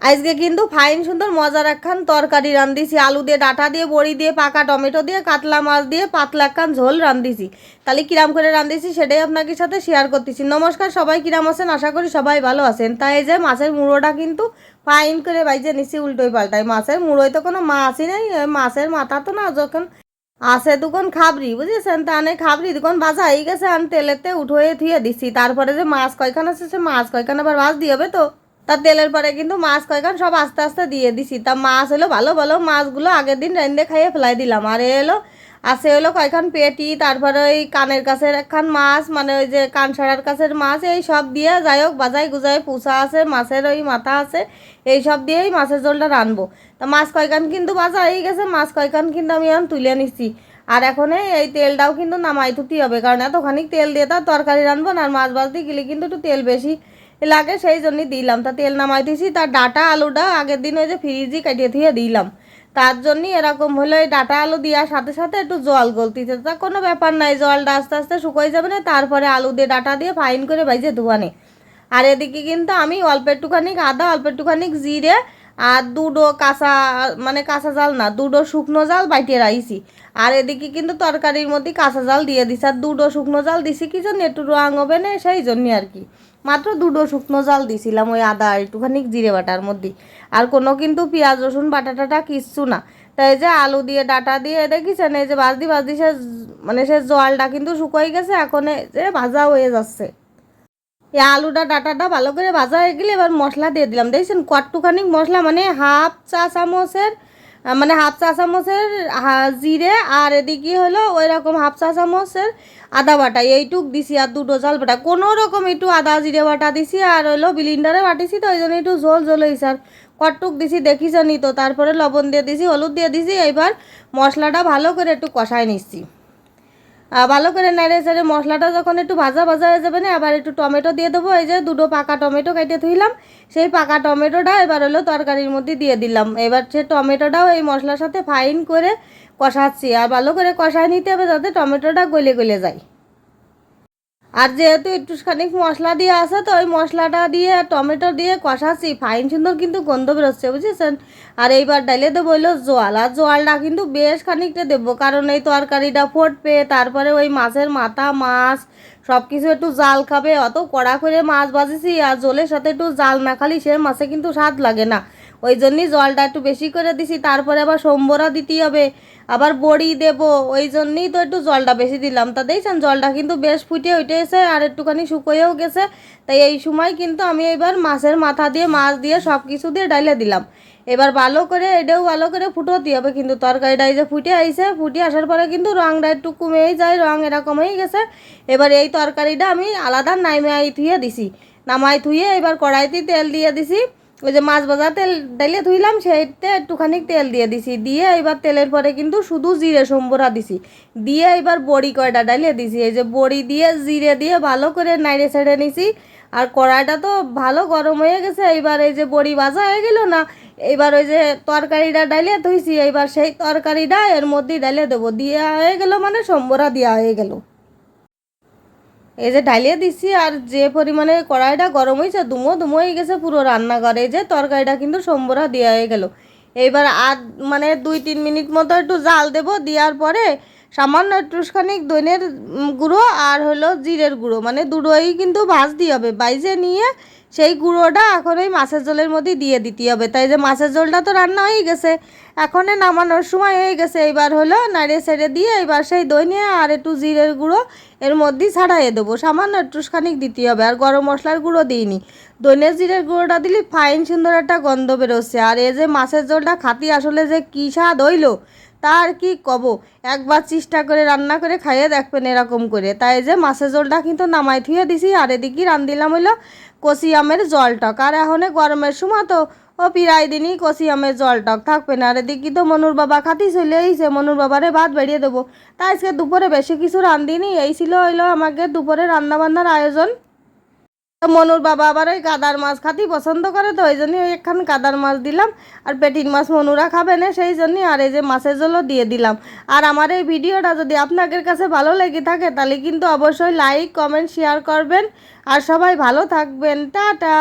আজকে কিন্তু ফাইন সুন্দর মজার একখান তরকারি রান্ধিছি, আলু দিয়ে, ডাঁটা দিয়ে, বড়ি দিয়ে, পাকা টমেটো দিয়ে, কাতলা মাছ দিয়ে পাতলা একখান ঝোল রান্ধিছি। তাহলে কিরাম করে রান্ধিছি সেটাই আপনাদের সাথে শেয়ার করতেছি। নমস্কার সবাই, কিরাম আছেন? আশা করি সবাই ভালো আছেন। তাই এই যে মাছের মুড়োটা কিন্তু ফাইন করে বাইজে নিছি উল্টোই পাল্টাই। মাছের মুড়োয় তো কোনো মাছই নেই, মাছের মাথা তো না, যখন আছে দুখন খাবরি বুঝেছেন, তা আনে খাবরি দুখন ভাজা হয়ে গেছে, আমি তেলেতে উঠোয়ে থুয়ে দিছি। তারপরে যে মাছ কয়খান আছে সে মাছ কয়খান আবার ভাজ দিয়ে হবে তো, তা তেলের পরে কিন্তু মাছ কয়খান সব আস্তে আস্তে দিয়ে দিছি। তা মাছ হলো ভালো ভালো মাছগুলো আগের দিন রান্ধে খাইয়ে ফেলাই দিলাম। আর এলো আছে হলো কয়খান পেটি, তারপরে ওই কানের কাছের একখান মাছ, মানে ওই যে কান সারার কাছের মাছ, এই সব দিয়ে যাই হোক বাজাই গুজাই পুষা আছে, মাছের ওই মাথা আছে, এই সব দিয়েই মাছের ঝোলটা রানবো। তা মাছ কয়খান কিন্তু বাজা হয়ে গেছে, মাছ কয়খান কিন্তু আমি এখন তুলে নিচ্ছি। আর এখন এই তেলটাও কিন্তু নামাই থুতি হবে, কারণ এতখানি তেল দিয়ে তার তরকারি রানবো না, আর মাছ ভাজতে গেলে কিন্তু একটু তেল বেশি লাগে, সেই জন্যই দিলাম। তা তেল নামাই দিছি, তার ডাটা আলুটা আগের দিন ওই যে ফ্রিজে কাটিয়ে থুয়ে দিলাম, তার জন্যই এরকম হলো। এই ডাটা আলু দেওয়ার সাথে সাথে একটু জল গলতিছে, তা কোনো ব্যাপার নাই, জলটা আস্তে আস্তে শুকোই যাবে না, তারপরে আলু দিয়ে ডাটা দিয়ে ফাইন করে ভাইজে ধোয়ানে। আর এদিকে কিন্তু আমি অল্প একটুখানি আদা, অল্প একটুখানি জিরে, আর দুটো কাঁচা, মানে কাঁচা জাল না, দুটো শুকনো জাল বাইটে রাখছি। আর এদিকে কিন্তু তরকারির মধ্যে কাঁচা জাল দিয়ে দিছি, আর দুটো শুকনো জাল দিছি কি জন্য, একটু রং হবে না সেই জন্যে আর কি। মাত্র দুটো শুকনো জাল দিছিলাম ওই আদা আর একটুখানি জিরে বাটার মধ্যে, আর কোনো কিন্তু পেঁয়াজ রসুন বাটা টাটা কিচ্ছু না। তাই যে আলু দিয়ে ডাটা দিয়ে দেখিছেন এই যে ভাজদি ভাজদি সে, মানে সে জলটা কিন্তু শুকোই গেছে, এখন যে ভাজা হয়ে যাচ্ছে। এই আলুটা ডাটাটা ভালো করে ভাজা হয়ে গেলে এবার মশলা দিয়ে দিলাম। দেখছেন কট্টুখানি মশলা, মানে হাফ চা চামচের, মানে হাফ চা চামচের জিরে, আর এদিকে হলো ওই রকম হাফ চা চামচের আদা বাটা, এইটুক দিছি, আর দুটো জাল বাটা, কোনো রকম একটু আদা জিরে বাটা দিছি, আর হলো বিলিন্ডারে বাটিছি, তো ওই জন্য একটু ঝোল ঝোল হয়েছে। আর কট্টুক দিছি দেখিছনি তো, তারপরে লবণ দিয়ে দিছি, হলুদ দিয়ে দিছি। এইবার মশলাটা ভালো করে একটু কষাই নিচ্ছি। ভালো করে নেড়ে চেড়ে মশলাটা যখন একটু ভাজা ভাজা হয়ে যাবে না, আবার একটু টমেটো দিয়ে দেবো। এই যে দুটো পাকা টমেটো কেটে ধুইলাম, সেই পাকা টমেটোটা এবার হলো তরকারির মধ্যে দিয়ে দিলাম। এবার সে টমেটোটাও এই মশলার সাথে ফাইন করে কষাচ্ছি, আর ভালো করে কষায় নিতে হবে যাতে টমেটোটা গলে গলে যায়। আর যেহেতু একটুখানি মশলা দিয়ে আসে, তো ওই মশলাটা দিয়ে টমেটো দিয়ে কষাচ্ছি, ফাইন সুন্দর কিন্তু গন্ধ বেরোচ্ছে বুঝেছেন। আর এইবার ডাইলে দেবো হইলো জোয়াল, আর জোয়ালটা কিন্তু বেশ খানিকটা দেবো, কারণ এই তরকারিটা ফুটবে, তারপরে ওই মাছের মাথা মাছ সব কিছু একটু জাল খাবে। অত কড়া করে মাছ ভাজেছি, আর জলের সাথে একটু জাল না খালি সে মাছে কিন্তু স্বাদ লাগে না, ওই জন্যই জলটা একটু বেশি করে দিছি। তারপরে আবার সম্বরা দিতে হবে, আবার বড়ি দেব, ওই জন্যই তো একটু জলটা বেশি দিলাম। তা দেখছেন জলটা কিন্তু বেশ ফুটে উঠেছে, আর একটুখানি শুকোয়েও গেছে। তাই এই সময় কিন্তু আমি এবার মাছের মাথা দিয়ে, মাছ দিয়ে, সব কিছু দিয়ে ডাইলে দিলাম। এবার ভালো করে এটাও ভালো করে ফুটোতে হবে, কিন্তু তরকারিটা এই যে ফুটে আইছে, ফুটে আসার পরে কিন্তু রঙটা একটু কমেই যায়, রঙ এরকম হয়ে গেছে। এবার এই তরকারিটা আমি আলাদা নামাই ধুয়ে দিছি, নামাই ধুয়ে এবার কড়াইতে তেল দিয়ে দিছি। ওই যে মাছ ভাজা তেল ডাইলে ধুইলাম, সেইতে একটুখানি তেল দিয়ে দিছি, দিয়ে এবার তেলের পরে কিন্তু শুধু জিরে সম্বরা দিছি, দিয়ে এবার বড়ি কয়টা ডাইলে দিছি। এই যে বড়ি দিয়ে জিরে দিয়ে ভালো করে নাড়ে ছেড়ে নিছি, আর কড়াইটা তো ভালো গরম হয়ে গেছে। এইবার এই যে বড়ি ভাজা হয়ে গেল না, এইবার ওই যে তরকারিটা ডাইলে ধুইছি, এইবার সেই তরকারিটা এর মধ্যেই ডাইলে দেবো, দেওয়া হয়ে গেল মানে সম্বরা দেওয়া হয়ে গেল। এই যে ঢালিয়ে দিচ্ছি, আর যে পরিমাণে কড়াইটা গরম হয়েছে দুমো দুমো হয়ে গেছে পুরো রান্নাঘরে। এই যে তরকারিটা কিন্তু সম্বরা দেওয়া হয়ে গেল। এইবার আর মানে 2-3 মিনিট মতো একটু জাল দেবো, দেওয়ার পরে সামান্য একটুখানি ধনের গুঁড়ো আর হলো জিরের গুঁড়ো, মানে দুটোই কিন্তু ভাজতে হবে, বাইজে নিয়ে সেই গুঁড়োটা এখন ওই মাছের ঝোলের মধ্যে দিয়ে দিতে হবে। তাই যে মাছের ঝোলটা তো রান্না হয়ে গেছে, এখন নামানোর সময় হয়ে গেছে। এইবার হলো নাড়িয়ে ছেড়ে দিয়ে এবার সেই ধনে আর একটু জিরের গুঁড়ো এর মধ্যেই ছাড়াইয়ে দেবো, সামান্য একটুখানি দিতে হবে, আর গরম মশলার গুঁড়ো দিইনি। ধনে জিরের গুঁড়োটা দিলে ফাইন সুন্দর একটা গন্ধ বেরোচ্ছে। আর এই যে মাছের ঝোলটা খাতি আসলে যে কী স্বাদ হইলো তার কি কব, একবার চেষ্টা করে রান্না করে খাইয়ে দেখবেন এরকম করে। তাই যে মাছের ঝোলটা কিন্তু নামাই থুয়ে দিছি, আর এদিকে রান্ধিলাম হইলো কষি আমের জল টক। আর এখন গরমের সময় তো ও প্রায় দিনই কষি আমের জল টক থাকবে না। আর এদিকে তো মনুর বাবা খাতি চলে এইছে, মনুর বাবারে ভাত বেরিয়ে দেবো। তাই আজকে দুপুরে বেশি কিছু রান্ধিনি, এই ছিল হইলো আমাকে দুপুরে রান্নাবান্নার আয়োজন। তো মনুর বাবা আবার ওই কাদার মাছ খাতি পছন্দ করে, তো ওই জন্যই ওই একখান কাদার মাছ দিলাম, আর পেটির মাছ মনুরা খাবে না সেই জন্যই, আর এই যে মাছের ঝোলও দিয়ে দিলাম। আর আমার এই ভিডিওটা যদি আপনাদের কাছে ভালো লেগে থাকে তাহলে কিন্তু অবশ্যই লাইক কমেন্ট শেয়ার করবেন, আর সবাই ভালো থাকবেন। টাটা।